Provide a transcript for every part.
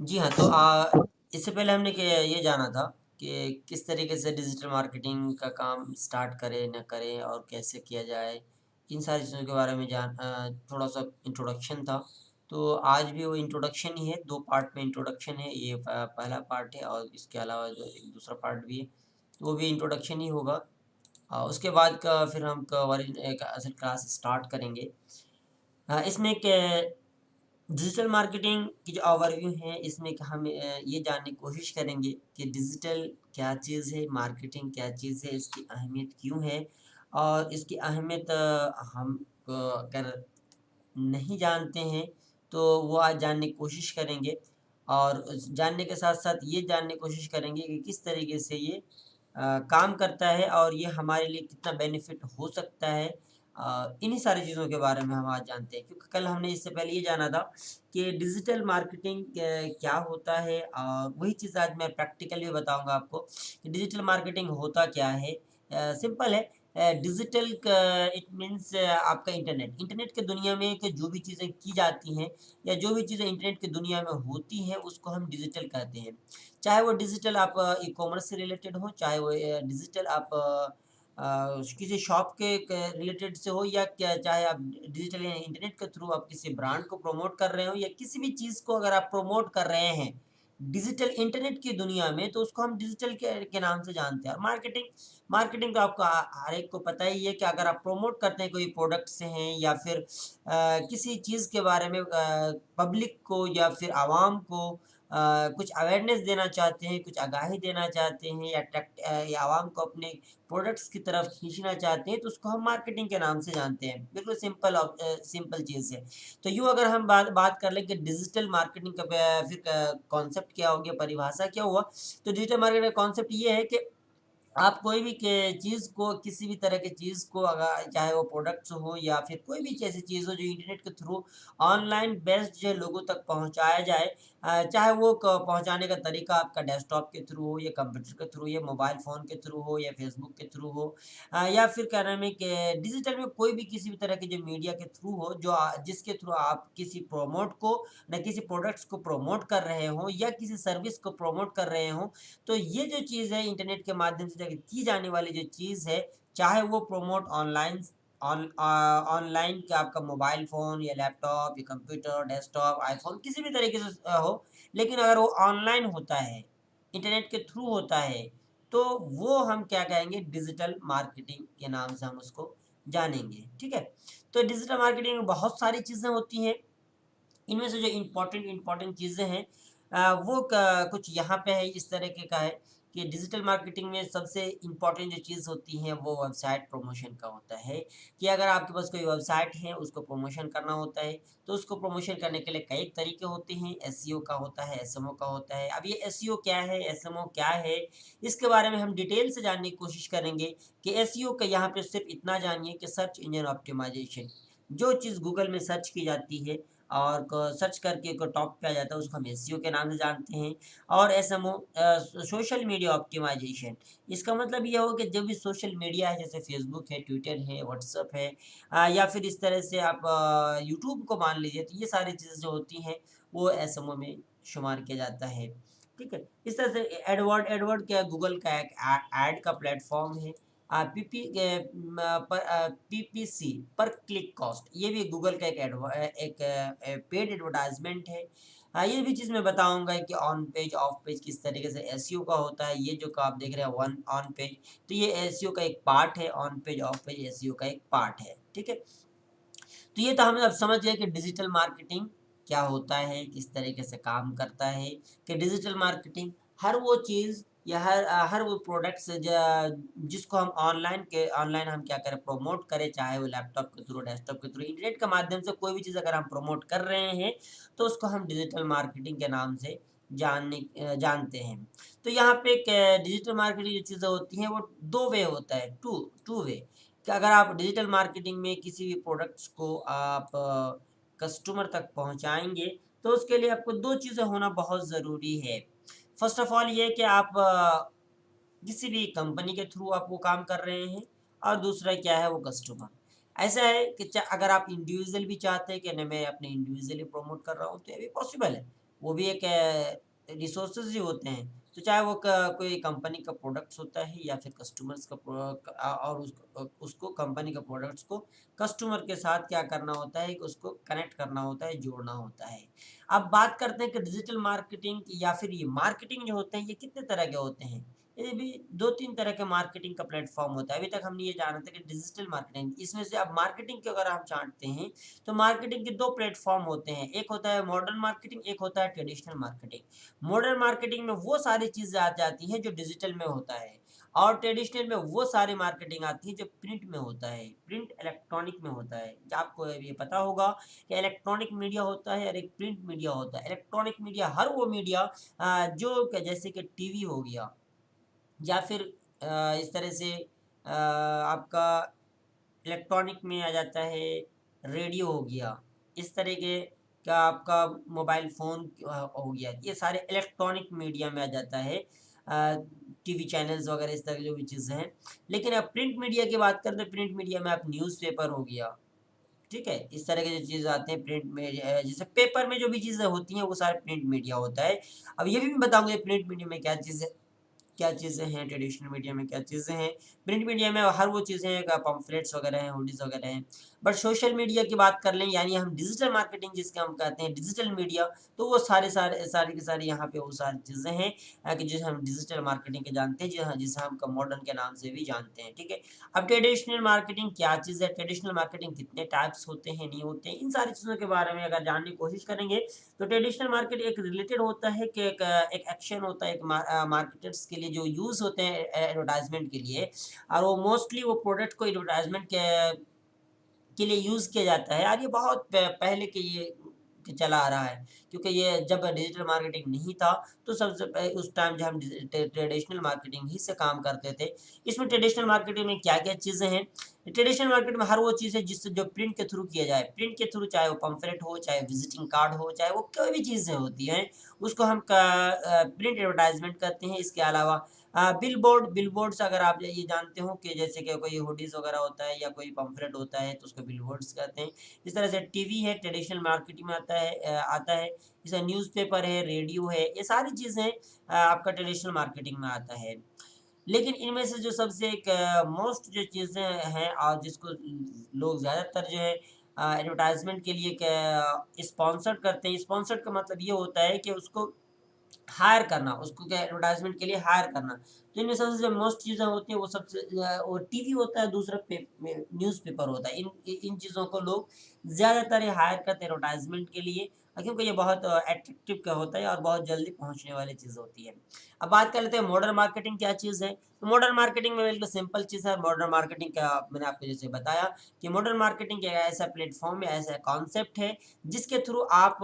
जी हाँ, तो इससे पहले हमने ये जाना था कि किस तरीके से डिजिटल मार्केटिंग का काम स्टार्ट करें, न करें और कैसे किया जाए। इन सारी चीज़ों के बारे में थोड़ा-सा इंट्रोडक्शन था। तो आज भी वो इंट्रोडक्शन ही है, 2 पार्ट में इंट्रोडक्शन है। ये पहला पार्ट है और इसके अलावा जो एक दूसरा पार्ट भी है, तो वो भी इंट्रोडक्शन ही होगा। उसके बाद का फिर हम कवरेज एक असल क्लास स्टार्ट करेंगे। इसमें एक डिजिटल मार्केटिंग की जो ओवरव्यू है इसमें कि हम ये जानने की कोशिश करेंगे कि डिजिटल क्या चीज़ है, मार्केटिंग क्या चीज़ है, इसकी अहमियत क्यों है और इसकी अहमियत हम अगर नहीं जानते हैं तो वो आज जानने की कोशिश करेंगे और जानने के साथ-साथ ये जानने की कोशिश करेंगे कि किस तरीके से ये काम करता है और ये हमारे लिए कितना बेनिफिट हो सकता है। इन्हीं सारी चीज़ों के बारे में हम आज जानते हैं क्योंकि कल हमने इससे पहले ये जाना था कि डिजिटल मार्केटिंग क्या होता है और वही चीज़ आज मैं प्रैक्टिकली बताऊँगा आपको कि डिजिटल मार्केटिंग होता क्या है। सिंपल है। डिजिटल इट मीन्स आपका इंटरनेट। इंटरनेट की दुनिया में कि जो भी चीज़ें की जाती हैं या जो भी चीज़ें इंटरनेट की दुनिया में होती हैं उसको हम डिजिटल कहते हैं। चाहे वो डिजिटल आप ई-कॉमर्स से रिलेटेड हो, चाहे वो डिजिटल आप किसी शॉप के रिलेटेड से हो या क्या चाहे आप डिजिटल या इंटरनेट के थ्रू आप किसी ब्रांड को प्रमोट कर रहे हो या किसी भी चीज़ को अगर आप प्रमोट कर रहे हैं डिजिटल इंटरनेट की दुनिया में तो उसको हम डिजिटल के नाम से जानते हैं। और मार्केटिंग मार्केटिंग तो आपको हर एक को पता ही है कि अगर आप प्रमोट करते हैं कोई प्रोडक्ट से हैं या फिर किसी चीज़ के बारे में पब्लिक को या फिर आवाम को कुछ अवेयरनेस देना चाहते हैं, कुछ आगाही देना चाहते हैं या आवाम को अपने प्रोडक्ट्स की तरफ खींचना चाहते हैं, तो उसको हम मार्केटिंग के नाम से जानते हैं। बिल्कुल सिंपल चीज़ है। तो यूँ अगर हम बात बात कर लें कि डिजिटल मार्केटिंग का फिर कॉन्सेप्ट क्या हो गया, परिभाषा क्या हुआ? तो डिजिटल मार्केटिंग का कॉन्सेप्ट ये है कि आप कोई भी के चीज़ को किसी भी तरह की चीज़ को अगर चाहे वो प्रोडक्ट्स हो या फिर कोई भी ऐसी चीज़ हो जो इंटरनेट के थ्रू ऑनलाइन बेस्ड जो है लोगों तक पहुँचाया जाए। चाहे वो पहुँचाने का तरीका आपका डेस्कटॉप के थ्रू हो या कंप्यूटर के थ्रू या मोबाइल फ़ोन के थ्रू हो या फेसबुक के थ्रू हो या फिर क्या नाम है कि डिजिटल में कोई भी किसी भी तरह के जो मीडिया के थ्रू हो जो जिसके थ्रू आप किसी प्रमोट को न किसी प्रोडक्ट्स को प्रमोट कर रहे हो या किसी सर्विस को प्रमोट कर रहे हो। तो ये जो चीज़ है इंटरनेट के माध्यम से जाके की जाने वाली जो चीज़ है, चाहे वो प्रमोट ऑनलाइन क्या आपका मोबाइल फ़ोन या लैपटॉप या कंप्यूटर, डेस्कटॉप, आईफ़ोन किसी भी तरीके से हो, लेकिन अगर वो ऑनलाइन होता है, इंटरनेट के थ्रू होता है, तो वो हम क्या कहेंगे डिजिटल मार्केटिंग के नाम से हम उसको जानेंगे, ठीक है? तो डिजिटल मार्केटिंग में बहुत सारी चीज़ें होती हैं। इनमें से जो इम्पोर्टेंट इम्पोर्टेंट चीज़ें हैं वो कुछ यहाँ पे है इस तरीके का है कि डिजिटल मार्केटिंग में सबसे इम्पोर्टेंट जो चीज़ होती है वो वेबसाइट प्रमोशन का होता है कि अगर आपके पास कोई वेबसाइट है उसको प्रमोशन करना होता है तो उसको प्रमोशन करने के लिए कई तरीके होते हैं। एसईओ का होता है, एसएमओ का होता है। अब ये एसईओ क्या है, एसएमओ क्या है, इसके बारे में हम डिटेल से जानने की कोशिश करेंगे कि एसईओ का यहाँ पे सिर्फ इतना जानिए कि सर्च इंजन ऑप्टिमाइजेशन जो चीज़ गूगल में सर्च की जाती है और क सर्च करके को टॉप पे आ जाता है उसको हम एसईओ के नाम से जानते हैं। और एसएमओ सोशल मीडिया ऑप्टिमाइज़ेशन इसका मतलब ये हो कि जो भी सोशल मीडिया है जैसे फ़ेसबुक है, ट्विटर है, व्हाट्सएप है या फिर इस तरह से आप यूट्यूब को मान लीजिए तो ये सारी चीज़ें जो होती हैं वो एसएमओ में शुमार किया जाता है। ठीक है? इस तरह से एडवर्ड एडवर्ड क्या है गूगल का एक ऐड का प्लेटफ़ॉर्म है। पीपीसी पर क्लिक कॉस्ट ये भी गूगल का एक पेड एडवर्टाइज़मेंट है। ये भी चीज़ मैं बताऊँगा कि ऑन पेज, ऑफ पेज किस तरीके से एसईओ का होता है। ये जो आप देख रहे हैं वन ऑन पेज तो ये एसईओ का एक पार्ट है, on page, of page SEO का एक पार्ट है। ठीक है? तो ये तो हम अब समझ गए कि डिजिटल मार्केटिंग क्या होता है, किस तरीके से काम करता है, कि डिजिटल मार्केटिंग हर वो चीज़ या हर वो प्रोडक्ट्स जिसको हम ऑनलाइन हम क्या करें प्रमोट करें, चाहे वो लैपटॉप के थ्रू, डेस्कटॉप के थ्रू, इंटरनेट के माध्यम से कोई भी चीज़ अगर हम प्रमोट कर रहे हैं, तो उसको हम डिजिटल मार्केटिंग के नाम से जानते हैं। तो यहाँ पे एक डिजिटल मार्केटिंग जो चीज़ें होती हैं, वो 2 वे होता है, टू वे। कि अगर आप डिजिटल मार्केटिंग में किसी भी प्रोडक्ट्स को आप कस्टमर तक पहुंचाएँगे, तो उसके लिए आपको 2 चीज़ें होना बहुत ज़रूरी है। फ़र्स्ट ऑफ़ ऑल ये कि आप किसी भी कंपनी के थ्रू आप वो काम कर रहे हैं और दूसरा क्या है वो कस्टमर। ऐसा है कि अगर आप इंडिविजुअल भी चाहते हैं कि नहीं मैं अपने इंडिविजुअली प्रमोट कर रहा हूँ, तो ये भी पॉसिबल है। वो भी एक रिसोर्सेज ही होते हैं। तो चाहे वो कोई कंपनी का प्रोडक्ट्स होता है या फिर कस्टमर्स का और उसको कंपनी का प्रोडक्ट्स को कस्टमर के साथ क्या करना होता है कि उसको कनेक्ट करना होता है, जोड़ना होता है। अब बात करते हैं कि डिजिटल मार्केटिंग या फिर ये मार्केटिंग जो होते हैं ये कितने तरह के होते हैं। ये भी 2-3 तरह के मार्केटिंग का प्लेटफ़ॉर्म होता है। अभी तक हमने ये जाना था कि डिजिटल मार्केटिंग, इसमें से अब मार्केटिंग की अगर हम छाँटते हैं, तो मार्केटिंग के 2 प्लेटफ़ॉर्म होते हैं। एक होता है मॉडर्न मार्केटिंग, एक होता है ट्रेडिशनल मार्केटिंग। मॉडर्न मार्केटिंग में वो सारी चीज़ें आ जाती हैं जो डिजिटल में होता है और ट्रेडिशनल में वो सारी मार्केटिंग आती है जो प्रिंट में होता है, प्रिंट इलेक्ट्रॉनिक में होता है। आपको ये पता होगा कि इलेक्ट्रॉनिक मीडिया होता है और एक प्रिंट मीडिया होता है। इलेक्ट्रॉनिक मीडिया हर वो मीडिया जो जैसे कि टीवी हो गया या फिर इस तरह से आपका इलेक्ट्रॉनिक में आ जाता है, रेडियो हो गया, इस तरह के का आपका मोबाइल फ़ोन हो गया, ये सारे इलेक्ट्रॉनिक मीडिया में आ जाता है। टीवी चैनल्स वगैरह इस तरह की जो भी चीज़ें हैं। लेकिन अब प्रिंट मीडिया की बात करें तो प्रिंट मीडिया में आप न्यूज़पेपर हो गया, ठीक है? इस तरह के जो चीज़ें आते हैं प्रिंट में जैसे पेपर में जो भी चीज़ें होती हैं वो सारे प्रिंट मीडिया होता है। अब ये भी मैं बताऊँगा ये प्रिंट मीडिया में क्या चीज़ें हैं, ट्रेडिशनल मीडिया में क्या चीज़ें हैं। प्रिंट मीडिया में हर वो चीज़ें हैं पम्फलेट्स वगैरह हैं, हुडीज़ वगैरह हैं। बट सोशल मीडिया की बात कर लें यानी हम डिजिटल मार्केटिंग जिसको हम कहते हैं डिजिटल मीडिया, तो वो सारी की सारी यहाँ पे वो सारी चीज़ें हैं कि जिसे हम डिजिटल मार्केटिंग के जानते हैं, जिसे हम मॉडर्न के नाम से भी जानते हैं, ठीक है? अब ट्रेडिशनल मार्केटिंग क्या चीज़ है, ट्रेडिशनल मार्केटिंग कितने टाइप्स होते हैं, नहीं होते हैं, इन सारी चीज़ों के बारे में अगर जानने की कोशिश करेंगे तो ट्रेडिशनल मार्केट एक रिलेटेड होता है कि एक एक्शन होता है, एक मार्केटर्स के लिए जो यूज़ होते हैं एडवर्टाइज़मेंट के लिए और वो मोस्टली वो प्रोडक्ट को एडवर्टाइज़मेंट के लिए यूज़ किया जाता है और ये बहुत पहले के ये के चला आ रहा है क्योंकि ये जब डिजिटल मार्केटिंग नहीं था तो सबसे उस टाइम जो हम ट्रेडिशनल मार्केटिंग ही से काम करते थे। इसमें ट्रेडिशनल मार्केटिंग में क्या-क्या चीज़ें हैं? ट्रेडिशनल मार्केट में हर वो चीज़ है जिससे जो प्रिंट के थ्रू किया जाए। प्रिंट के थ्रू चाहे वो पम्फलेट हो, चाहे विजिटिंग कार्ड हो, चाहे वो कोई भी चीज़ें होती हैं, उसको हम प्रिंट एडवर्टाइज़मेंट कहते हैं। इसके अलावा बिलबोर्ड्स अगर आप ये जानते हो कि जैसे कि कोई हुडीज़ वगैरह होता है या कोई पम्फलेट होता है तो उसको बिलबोर्ड्स कहते हैं। इस तरह से टीवी है ट्रेडिशनल मार्केटिंग में आता है। जैसे न्यूज़पेपर है, रेडियो है, ये सारी चीज़ें आपका ट्रेडिशनल मार्केटिंग में आता है। लेकिन इनमें से जो सबसे एक मोस्ट जो चीज़ें हैं और जिसको लोग ज़्यादातर जो है एडवर्टाइज़मेंट के लिए स्पॉन्सर्ड करते हैं। स्पॉन्सर्ड का मतलब ये होता है कि उसको हायर करना, उसको क्या एडवर्टाइज़मेंट के लिए हायर करना। तो इनमें सबसे जो मोस्ट चीज़ें होती हैं वो सबसे वो टीवी होता है, दूसरा न्यूज़पेपर होता है। इन चीज़ों को लोग ज़्यादातर ये हायर करते हैं एडवर्टाइज़मेंट के लिए क्योंकि ये बहुत अट्रैक्टिव का होता है और बहुत जल्दी पहुँचने वाली चीज़ होती है। अब बात कर लेते हैं मॉडर्न मार्केटिंग क्या चीज़ है? तो मॉडर्न मार्केटिंग में बिल्कुल सिंपल चीज़ है। मॉडर्न मार्केटिंग का मैंने आपको जैसे बताया कि मॉडर्न मार्केटिंग एक ऐसा प्लेटफ़ॉर्म है, ऐसा कॉन्सेप्ट है जिसके थ्रू आप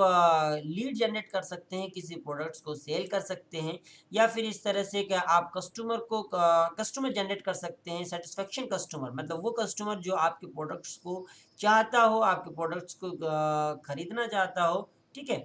लीड जनरेट कर सकते हैं, किसी प्रोडक्ट्स को सेल कर सकते हैं या फिर इस तरह से कि आप कस्टमर जनरेट कर सकते हैं, सैटिस्फैक्शन कस्टमर मतलब वो कस्टमर जो आपके प्रोडक्ट्स को चाहता हो, आपके प्रोडक्ट्स को खरीदना चाहता हो, ठीक है?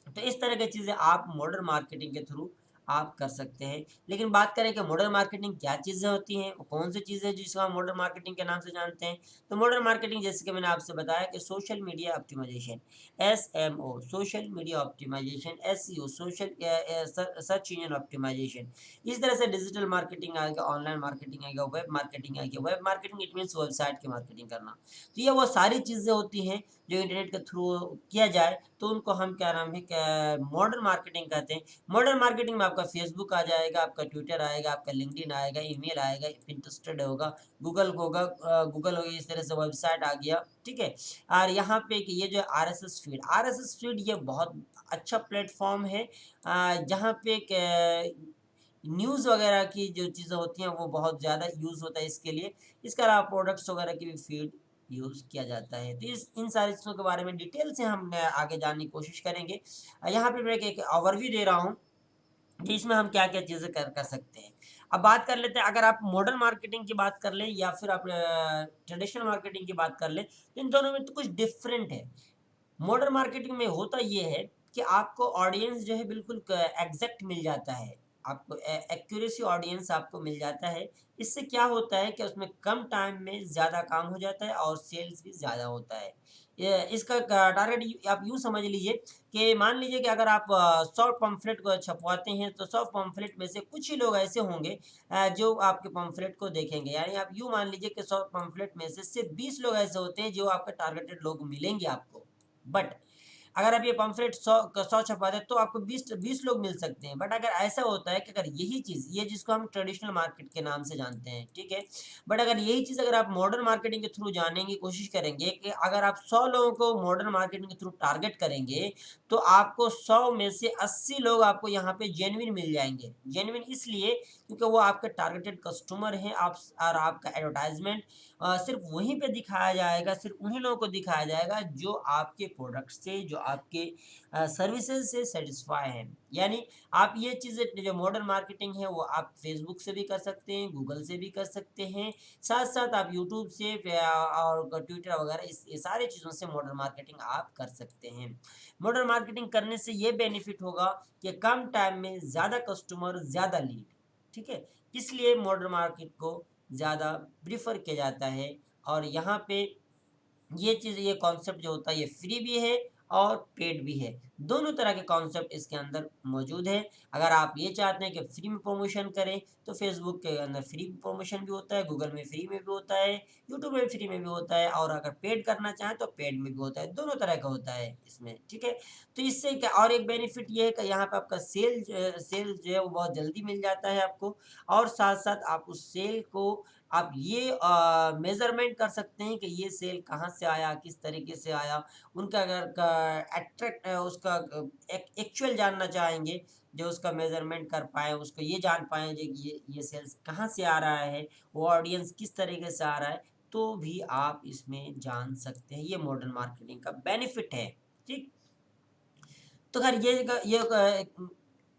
तो इस तरह की चीज़ें आप मॉडर्न मार्केटिंग के थ्रू आप कर सकते हैं। लेकिन बात करें कि मॉडर्न मार्केटिंग क्या चीज़ें होती हैं, वो कौन सी चीज़ें हैं जिसको हम मॉडर्न मार्केटिंग के नाम से जानते हैं। तो मॉडर्न मार्केटिंग जैसे कि मैंने आपसे बताया कि social media optimisation SMO social media optimisation, SEO search engine optimisation. इस तरह से डिजिटल मार्केटिंग आएगा, ऑनलाइन मार्केटिंग आएगा, वेब मार्केटिंग आएगी। Web marketing it means website की मार्केटिंग करना। तो ये वो सारी चीज़ें होती हैं जो इंटरनेट के थ्रू किया जाए तो उनको हम क्या नाम है क्या मॉडर्न मार्केटिंग कहते हैं। मॉडर्न मार्केटिंग में आपका फेसबुक आ जाएगा, आपका ट्विटर आएगा, आपका लिंक्डइन आएगा, ईमेल आएगा, पिंटरेस्ट होगा, गूगल होगी, इस तरह से वेबसाइट आ गया, ठीक है। और यहाँ पे कि ये जो आरएसएस फीड ये बहुत अच्छा प्लेटफॉर्म है जहाँ पे न्यूज़ वगैरह की जो चीज़ें होती हैं वो बहुत ज़्यादा यूज़ होता है इसके लिए। इसके अलावा प्रोडक्ट्स वगैरह की भी फीड यूज़ किया जाता है। तो इस इन सारी चीज़ों के बारे में डिटेल से हम आगे जानने की कोशिश करेंगे। यहाँ पे मैं एक ओवरव्यू दे रहा हूँ कि इसमें हम क्या-क्या चीज़ें कर कर सकते हैं। अब बात कर लेते हैं अगर आप मॉडर्न मार्केटिंग की बात कर लें या फिर आप ट्रेडिशनल मार्केटिंग की बात कर लें, तो इन दोनों में तो कुछ डिफरेंट है। मॉडर्न मार्केटिंग में होता ये है कि आपको ऑडियंस जो है बिल्कुल एग्जैक्ट मिल जाता है। आपको एक्यूरेसी ऑडियंस आपको मिल जाता है। इससे क्या होता है कि उसमें कम टाइम में ज़्यादा काम हो जाता है और सेल्स भी ज़्यादा होता है। इसका टारगेट आप यूँ समझ लीजिए कि मान लीजिए कि अगर आप 100 पम्फलेट को छपवाते हैं तो 100 पम्फलेट में से कुछ ही लोग ऐसे होंगे जो आपके पम्फलेट को देखेंगे। यानी आप यूँ मान लीजिए कि 100 पम्फलेट में से सिर्फ 20 लोग ऐसे होते हैं जो आपके टारगेटेड लोग मिलेंगे आपको। बट अगर आप ये पम्फलेट 100 छपवा दें तो आपको 20 लोग मिल सकते हैं। बट अगर ऐसा होता है कि अगर यही चीज़ ये जिसको हम ट्रेडिशनल मार्केट के नाम से जानते हैं, ठीक है? बट अगर यही चीज़ अगर आप मॉडर्न मार्केटिंग के थ्रू जानने की कोशिश करेंगे कि अगर आप 100 लोगों को मॉडर्न मार्केटिंग के थ्रू टारगेट करेंगे, तो आपको 100 में से 80 लोग आपको यहाँ पे जेन्युइन मिल जाएँगे। जेन्युइन इसलिए क्योंकि वो आपके टारगेटेड कस्टमर हैं आप और आपका एडवर्टाइज़मेंट सिर्फ़ वहीं पे दिखाया जाएगा, सिर्फ़ उन्हीं लोगों को दिखाया जाएगा जो आपके प्रोडक्ट से, जो आपके सर्विसेज़ से सैटिस्फाई हैं। यानी आप ये चीज़ें जो मॉडर्न मार्केटिंग है वो आप फ़ेसबुक से भी कर सकते हैं, गूगल से भी कर सकते हैं, साथ-साथ आप यूट्यूब से और ट्विटर वगैरह इस ये सारी चीज़ों से मॉडर्न मार्केटिंग आप कर सकते हैं। मॉडर्न मार्केटिंग करने से ये बेनिफिट होगा कि कम टाइम में ज़्यादा कस्टमर, ज़्यादा लीड, ठीक है? इसलिए मॉडर्न मार्केट को ज़्यादा प्रेफ़र किया जाता है और यहाँ पे ये चीज़ ये कॉन्सेप्ट जो होता है ये फ्री भी है और पेड भी है। दोनों तरह के कॉन्सेप्ट इसके अंदर मौजूद हैं। अगर आप ये चाहते हैं कि फ्री में प्रमोशन करें तो फ़ेसबुक के अंदर फ्री प्रमोशन भी होता है, गूगल में फ्री में भी होता है, यूट्यूब में फ्री में भी होता है और अगर पेड करना चाहें तो पेड में भी होता है। दोनों तरह का होता है इसमें, ठीक है? तो इससे क्या और एक बेनिफिट ये है कि यहाँ पे आपका सेल जो है वो बहुत जल्दी मिल जाता है आपको और साथ-साथ आप उस सेल को आप ये मेज़रमेंट कर सकते हैं कि ये सेल कहाँ से आया, किस तरीके से आया। उनका अगर उसका एक्चुअल जानना चाहेंगे, जो उसका मेज़रमेंट कर पाएँ, उसको ये जान पाएँ जे कि ये सेल्स कहाँ से आ रहा है, वो ऑडियंस किस तरीके से आ रहा है, तो भी आप इसमें जान सकते हैं। ये मॉडर्न मार्केटिंग का बेनिफिट है, ठीक? तो ख़ैर एक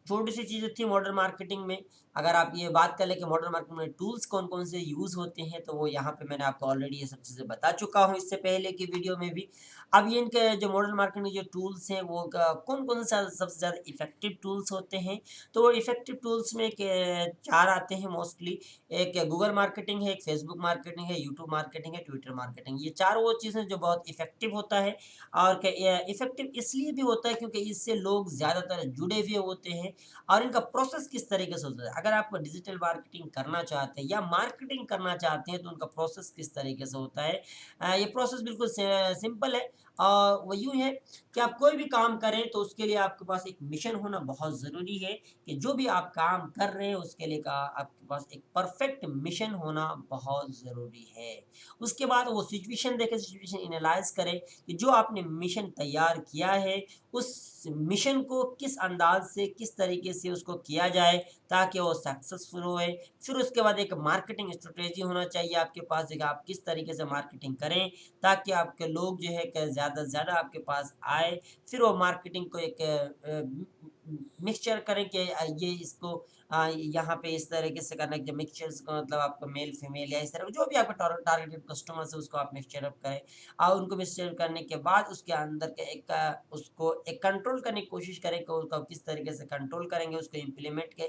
छोटी-सी चीज़ें थी मॉडर्न मार्केटिंग में। अगर आप ये बात कर लें कि मॉडर्न मार्केटिंग में टूल्स कौन-कौन से यूज़ होते हैं, तो वो यहाँ पे मैंने आपको ऑलरेडी ये सब चीज़ें बता चुका हूँ इससे पहले की वीडियो में भी। अब ये इनके जो मॉडर्न मार्केटिंग में जो टूल्स हैं, वो क कौन-कौन सा सबसे ज़्यादा इफ़ेक्टिव टूल्स होते हैं? तो वो इफ़ेक्टिव टूल्स में के 4 आते हैं मोस्टली। एक गूगल मार्केटिंग है, एक फ़ेसबुक मार्केटिंग है, यूट्यूब मार्केटिंग है, ट्विटर मार्केटिंग। ये 4 वो चीज़ें जो बहुत इफ़ेक्टिव होता है और इफ़ेक्टिव इसलिए भी होता है क्योंकि इससे लोग ज़्यादातर जुड़े हुए होते हैं और इनका प्रोसेस किस तरीके से होता है। अगर आप डिजिटल मार्केटिंग करना चाहते हैं या मार्केटिंग करना चाहते हैं तो उनका प्रोसेस किस तरीके से होता है। ये प्रोसेस बिल्कुल सिंपल है और वो यूँ है कि आप कोई भी काम करें तो उसके लिए आपके पास एक मिशन होना बहुत ज़रूरी है कि जो भी आप काम कर रहे हैं उसके लिए का आपके पास एक परफेक्ट मिशन होना बहुत ज़रूरी है। उसके बाद वो सिचुएशन देखें, सिचुएशन एनालाइज़ करें कि जो आपने मिशन तैयार किया है, उस मिशन को किस अंदाज़ से, किस तरीके से उसको किया जाए ताकि वो सक्सेसफुल होए। फिर उसके बाद एक मार्केटिंग स्ट्रैटेजी होना चाहिए आपके पास कि आप किस तरीके से मार्केटिंग करें ताकि आपके लोग जो है क ज़्यादा से ज़्यादा आपके पास आए। फिर वो मार्केटिंग को एक मिक्सचर करें कि ये इसको यहाँ पे इस तरीके से करना है कि मिक्सचर्स का मतलब आपको मेल, फीमेल या इस तरह जो भी आपका टारगेटेड कस्टमर्स है उसको आप मिक्सचर अप करें और उनको मिक्सचर करने के बाद उसके अंदर के उसको एक कंट्रोल करने की कोशिश करें कि उसको किस तरीके से कंट्रोल करेंगे, उसको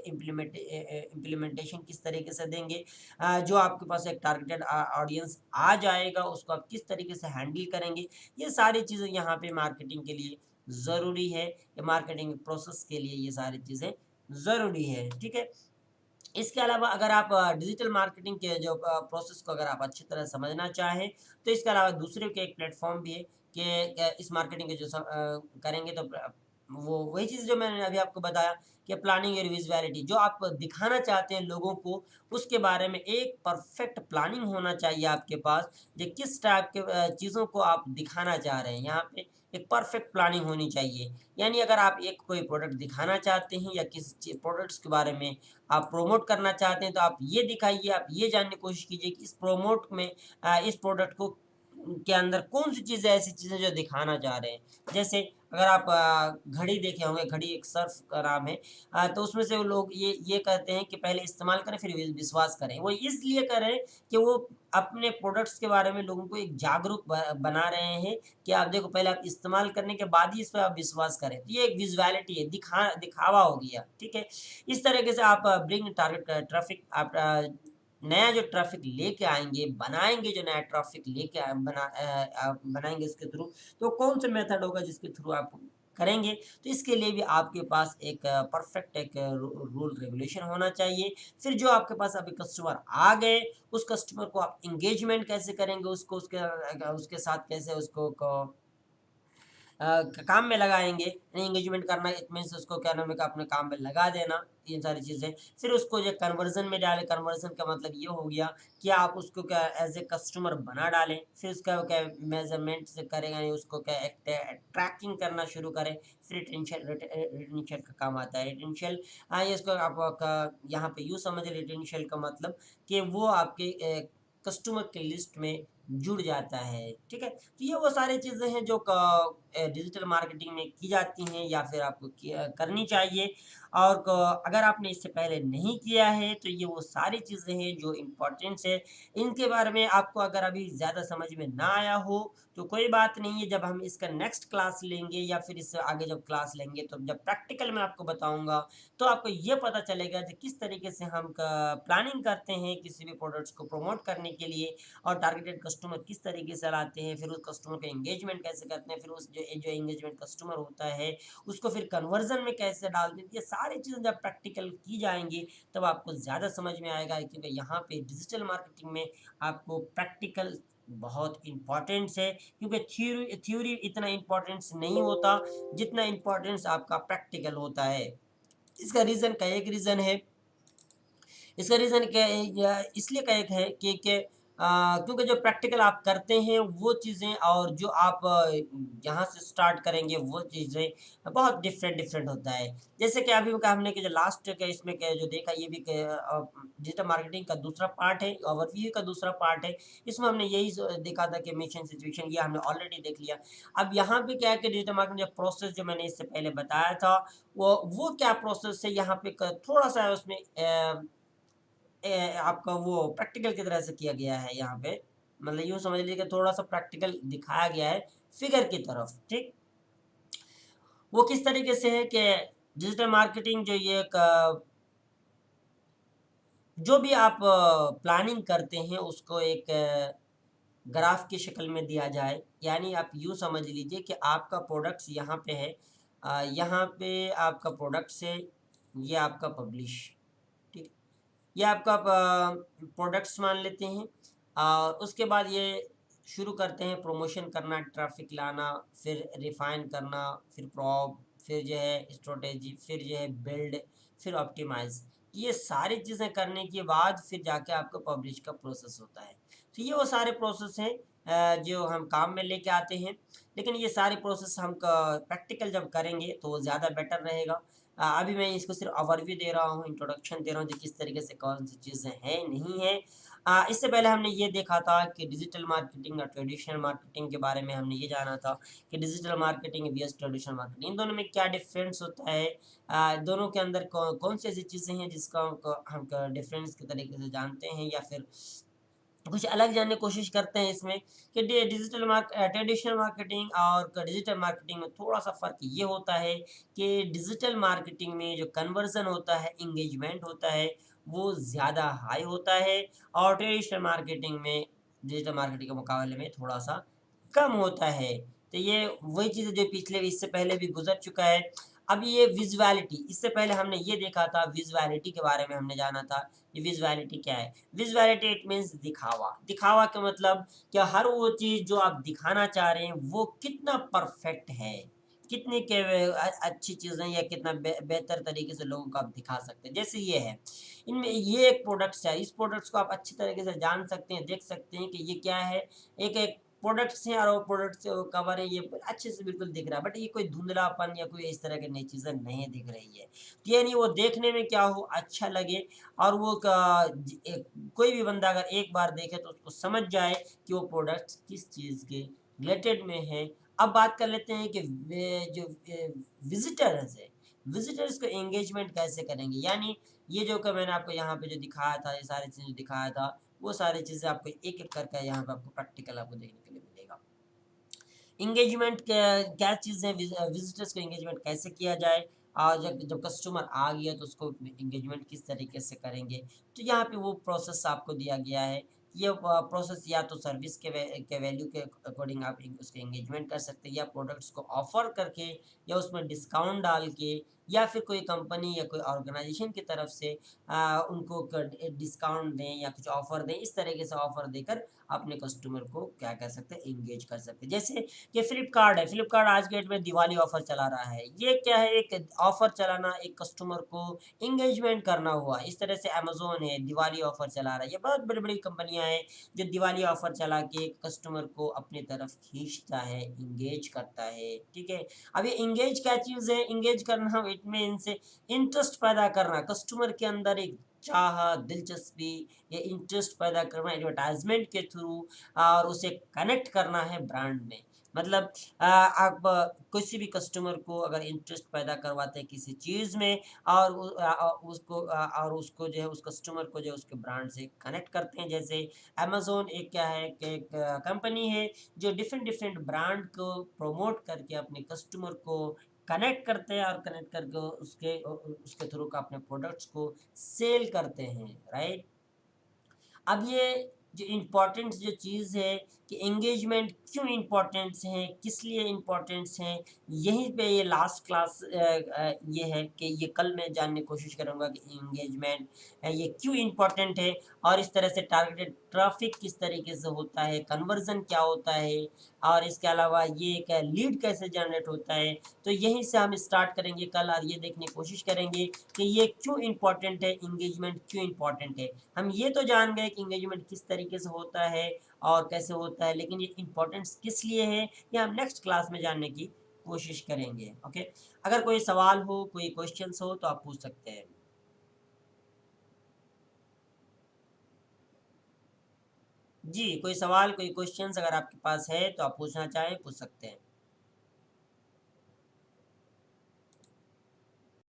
इम्प्लीमेंटेशन किस तरीके से देंगे। जो आपके पास एक टारगेटेड ऑडियंस आ जाएगा, उसको आप किस तरीके से हैंडल करेंगे। ये सारी चीज़ें यहाँ पे मार्केटिंग के लिए ज़रूरी है, कि मार्केटिंग प्रोसेस के लिए ये सारी चीज़ें ज़रूरी है, ठीक है? इसके अलावा अगर आप डिजिटल मार्केटिंग के जो प्रोसेस को अगर आप अच्छी तरह समझना चाहें, तो इसके अलावा दूसरे के एक प्लेटफ़ॉर्म भी है कि इस मार्केटिंग के जो करेंगे तो वो वही चीज़ जो मैंने अभी आपको बताया कि प्लानिंग और विज़ुअलिटी जो आप दिखाना चाहते हैं लोगों को, उसके बारे में एक परफ़ेक्ट प्लानिंग होना चाहिए आपके पास, कि किस टाइप के चीज़ों को आप दिखाना चाह रहे हैं। यहाँ पे एक परफ़ेक्ट प्लानिंग होनी चाहिए। यानी अगर आप एक कोई प्रोडक्ट दिखाना चाहते हैं या किसी प्रोडक्ट्स के बारे में आप प्रोमोट करना चाहते हैं तो आप ये दिखाइए, आप ये जानने की कोशिश कीजिए कि इस प्रोमोट में इस प्रोडक्ट को के अंदर कौन-सी चीज़ें ऐसी चीज़ें जो दिखाना चाह रहे हैं। जैसे अगर आप घड़ी देखे होंगे, घड़ी एक सर्फ़ का नाम है तो उसमें से वो लोग ये कहते हैं कि पहले इस्तेमाल करें फिर विश्वास करें। वो इसलिए करें कि वो अपने प्रोडक्ट्स के बारे में लोगों को एक जागरूक बना रहे हैं कि आप देखो पहले आप इस्तेमाल करने के बाद ही इस पे आप विश्वास करें। तो ये एक विज़ुअलिटी है, दिखावा हो गया, ठीक है? इस तरीके से आप ब्रिंग टारगेट ट्रैफ़िक आप नया जो ट्रैफिक लेके आएँगे, बनाएँगे जो नया ट्रैफिक लेके बनाएँगे इसके थ्रू, तो कौन सा मेथड होगा जिसके थ्रू आप करेंगे? तो इसके लिए भी आपके पास एक परफेक्ट एक रूल रेगुलेशन होना चाहिए। फिर जो आपके पास अभी कस्टमर आ गए, उस कस्टमर को आप एंगेजमेंट कैसे करेंगे, उसको उसके साथ कैसे उसको काम में लगाएँगे, एंगेजमेंट करना इट मीन्स उसको क्या नाम है कि अपने काम में लगा देना, ये सारी चीज़ें। फिर उसको जो कन्वर्ज़न में डालें, कन्वर्ज़न का मतलब ये हो गया कि आप उसको क्या एज़ ए कस्टमर बना डालें, फिर उसका क्या मेज़रमेंट से करें यानी उसको क्या एक ट्रैकिंग करना शुरू करें, फिर रिटेंशन का काम आता है। रिटेंशन ये इसको आप यहाँ पे यूँ समझें रिटेंशन का मतलब कि वो आपके कस्टमर की लिस्ट में जुड़ जाता है, ठीक है? तो ये वो सारी चीज़ें हैं जो डिजिटल मार्केटिंग में की जाती हैं या फिर आपको करनी चाहिए और अगर आपने इससे पहले नहीं किया है तो ये वो सारी चीज़ें हैं जो इम्पोर्टेंट्स है। इनके बारे में आपको अगर अभी ज़्यादा समझ में ना आया हो तो कोई बात नहीं है, जब हम इसका नेक्स्ट क्लास लेंगे या फिर इससे आगे जब क्लास लेंगे तो जब प्रैक्टिकल में आपको बताऊँगा तो आपको ये पता चलेगा कि किस तरीके से हम प्लानिंग करते हैं किसी भी प्रोडक्ट्स को प्रमोट करने के लिए और टारगेटेड कस्टमर किस तरीके से लाते हैं, फिर उस कस्टमर का एंगेजमेंट कैसे करते हैं, फिर उस जो एंगेजमेंट कस्टमर होता है, उसको फिर कन्वर्ज़न में कैसे डालते हैं। ये सारी चीज़ें जब प्रैक्टिकल की जाएँगी, तब आपको ज़्यादा समझ में आएगा क्योंकि यहाँ पे डिजिटल मार्केटिंग में आपको प्रैक्टिकल बहुत इम्पोर्टेंस है क्योंकि थ्योरी थ्योरी इतना इम्पोर्टेंस नहीं होता, जितना इम्पोर्टेंस आपका प्रैक्टिकल होता है। इसका रीज़न का एक रीज़न है इसका रीज़न क्या है या इसलिए का एक है कि क्योंकि जो प्रैक्टिकल आप करते हैं वो चीज़ें और जो आप यहाँ से स्टार्ट करेंगे वो चीज़ें बहुत डिफरेंट होता है। जैसे कि अभी का हमने कि जो लास्ट के इसमें के जो देखा ये भी डिजिटल मार्केटिंग का दूसरा पार्ट है, ओवरव्यू का दूसरा पार्ट है। इसमें हमने यही देखा था कि मिशन सिचुएशन ये हमने ऑलरेडी देख लिया। अब यहाँ पे क्या है कि डिजिटल मार्केटिंग जो प्रोसेस जो मैंने इससे पहले बताया था, वो क्या प्रोसेस है यहाँ पे थोड़ा-सा उसमें आपका वो प्रैक्टिकल की तरह से किया गया है यहाँ पे। मतलब यूँ समझ लीजिए कि थोड़ा-सा प्रैक्टिकल दिखाया गया है फिगर की तरफ, ठीक? वो किस तरीके से है कि डिजिटल मार्केटिंग जो ये एक जो भी आप प्लानिंग करते हैं उसको एक ग्राफ की शक्ल में दिया जाए। यानी आप यूँ समझ लीजिए कि आपका प्रोडक्ट्स यहाँ पे है यहाँ पे आपका प्रोडक्ट्स है, ये आपका पब्लिश, ठीक? ये आपका प्रोडक्ट्स मान लेते हैं और उसके बाद ये शुरू करते हैं प्रमोशन करना, ट्रैफिक लाना, फिर रिफाइन करना, फिर प्रॉप, फिर जो है स्ट्रैटेजी, फिर जो है बिल्ड, फिर ऑप्टिमाइज़। ये सारी चीज़ें करने के बाद फिर जाके आपका पब्लिश का प्रोसेस होता है। तो ये वो सारे प्रोसेस हैं जो हम काम में लेके आते हैं। लेकिन ये सारे प्रोसेस हम प्रैक्टिकल जब करेंगे तो वो ज़्यादा बेटर रहेगा। अभी मैं इसको सिर्फ़ ओवरव्यू दे रहा हूँ, इंट्रोडक्शन दे रहा हूँ कि किस तरीके से कौन-सी चीज़ें हैं, नहीं हैं। इससे पहले हमने ये देखा था कि डिजिटल मार्केटिंग और ट्रेडिशनल मार्केटिंग के बारे में हमने ये जाना था कि digital marketing VS traditional marketing इन दोनों में क्या डिफ़रेंस होता है? दोनों के अंदर कौन-सी ऐसी चीज़ें हैं जिसका हम डिफ़रेंस के तरीके से जानते हैं या फिर कुछ अलग जानने की कोशिश करते हैं इसमें कि ट्रेडिशनल मार्केटिंग और डिजिटल मार्केटिंग में थोड़ा-सा फ़र्क ये होता है कि डिजिटल मार्केटिंग में जो कन्वर्ज़न होता है, एंगेजमेंट होता है, वो ज़्यादा हाई होता है और ट्रेडिशनल मार्केटिंग में डिजिटल मार्केटिंग के मुकाबले में थोड़ा-सा कम होता है। तो ये वही चीज़ है जो पिछले इससे पहले भी गुज़र चुका है। अब ये विज़ुअलिटी इससे पहले हमने ये देखा था विज़ुअलिटी के बारे में हमने जाना था। ये विज़ुअलिटी क्या है? विज़ुअलिटी इट मीन्स दिखावा। दिखावा का मतलब क्या हर वो चीज़ जो आप दिखाना चाह रहे हैं वो कितना परफ़ेक्ट है, कितनी अच्छी चीज़ें या कितना बेहतर तरीके से लोगों को आप दिखा सकते हैं। जैसे ये है, इनमें ये एक प्रोडक्ट्स है, इस प्रोडक्ट्स को आप अच्छी तरीके से जान सकते हैं, देख सकते हैं कि ये क्या है। एक प्रोडक्ट्स हैं और वो प्रोडक्ट्स कवर है, ये अच्छे से बिल्कुल दिख रहा है, बट ये कोई धुंधलापन या कोई इस तरह की नई चीज़ें नहीं दिख रही है। तो यानी वो देखने में क्या हो, अच्छा लगे और वो कोई भी बंदा अगर एक बार देखे तो उसको समझ जाए कि वो प्रोडक्ट किस चीज़ के रिलेटेड में है। अब बात कर लेते हैं कि विज़िटर्स है, विज़िटर्स को एंगेजमेंट कैसे करेंगे? यानी ये जो कि मैंने आपको यहाँ पे जो दिखाया था, ये सारी चीज़ें दिखाया था, वो सारी चीज़ें आपको एक-एक करके यहाँ पे आपको प्रैक्टिकल आपको देखने के लिए मिलेगा। एंगेजमेंट क्या क्या चीज़ है विज़िटर्स को एंगेजमेंट कैसे किया जाए? और जब जब कस्टमर आ गया तो उसको एंगेजमेंट किस तरीके से करेंगे। तो यहाँ पे वो प्रोसेस आपको दिया गया है। ये प्रोसेस या तो सर्विस के वैल्यू के अकॉर्डिंग आप उसके एंगेजमेंट कर सकते हैं, या प्रोडक्ट्स को ऑफर करके, या उसमें डिस्काउंट डाल के, या फिर कोई कंपनी या कोई ऑर्गेनाइजेशन की तरफ से उनको डिस्काउंट दें या कुछ ऑफर दें। इस तरीके से ऑफर देकर अपने कस्टमर को क्या कर सकते हैं, एंगेज कर सकते हैं। जैसे ये फ्लिपकार्ट है, फ्लिपकार्ट आज के डेट में दिवाली ऑफर चला रहा है। ये क्या है, एक ऑफर चलाना, एक कस्टमर को एंगेजमेंट करना हुआ। इस तरह से अमेज़न है, दिवाली ऑफर चला रहा है। ये बहुत बड़ी-बड़ी कंपनियाँ हैं जो दिवाली ऑफर चला के कस्टमर को अपनी तरफ खींचता है, एंगेज करता है, ठीक है। अब ये एंगेज क्या चीज़ है, एंगेज करना इट मीन्स इंटरेस्ट पैदा करना, कस्टमर के अंदर एक चाह, दिलचस्पी, ये इंटरेस्ट पैदा करना एडवर्टाइज़मेंट के थ्रू, और उसे कनेक्ट करना है ब्रांड में। मतलब आप किसी भी कस्टमर को अगर इंटरेस्ट पैदा करवाते हैं किसी चीज़ में, और और उसको जो है, उस कस्टमर को जो है उसके ब्रांड से कनेक्ट करते हैं। जैसे अमेज़न एक क्या है कि एक कंपनी है जो डिफरेंट डिफरेंट ब्रांड को प्रमोट करके अपने कस्टमर को कनेक्ट करते हैं, और कनेक्ट करके उसके थ्रू का अपने प्रोडक्ट्स को सेल करते हैं, राइट। अब ये जो इम्पोर्टेंट जो चीज़ है कि एंगेजमेंट क्यों इम्पोर्टेंट्स हैं, किस लिए इम्पोर्टेंट्स हैं, यहीं पे ये लास्ट क्लास ये है कि ये कल मैं जानने की कोशिश करूँगा कि एंगेजमेंट ये क्यों इम्पोर्टेंट है, और इस तरह से टारगेटेड ट्रैफ़िक किस तरीके से होता है, कन्वर्ज़न क्या होता है, और इसके अलावा ये एक लीड कैसे जनरेट होता है। तो यहीं से हम स्टार्ट करेंगे कल, और ये देखने की कोशिश करेंगे कि ये क्यों इम्पोर्टेंट है, एंगेजमेंट क्यों इम्पोर्टेंट है। हम ये तो जान गए कि एंगेजमेंट किस तरीके से होता है और कैसे होता है, लेकिन ये इम्पोर्टेंस किस लिए है, ये हम नेक्स्ट क्लास में जानने की कोशिश करेंगे, ओके। अगर कोई सवाल हो, कोई क्वेश्चंस हो तो आप पूछ सकते हैं। जी, कोई सवाल, कोई क्वेश्चंस अगर आपके पास है तो आप पूछना चाहें, पूछ सकते हैं।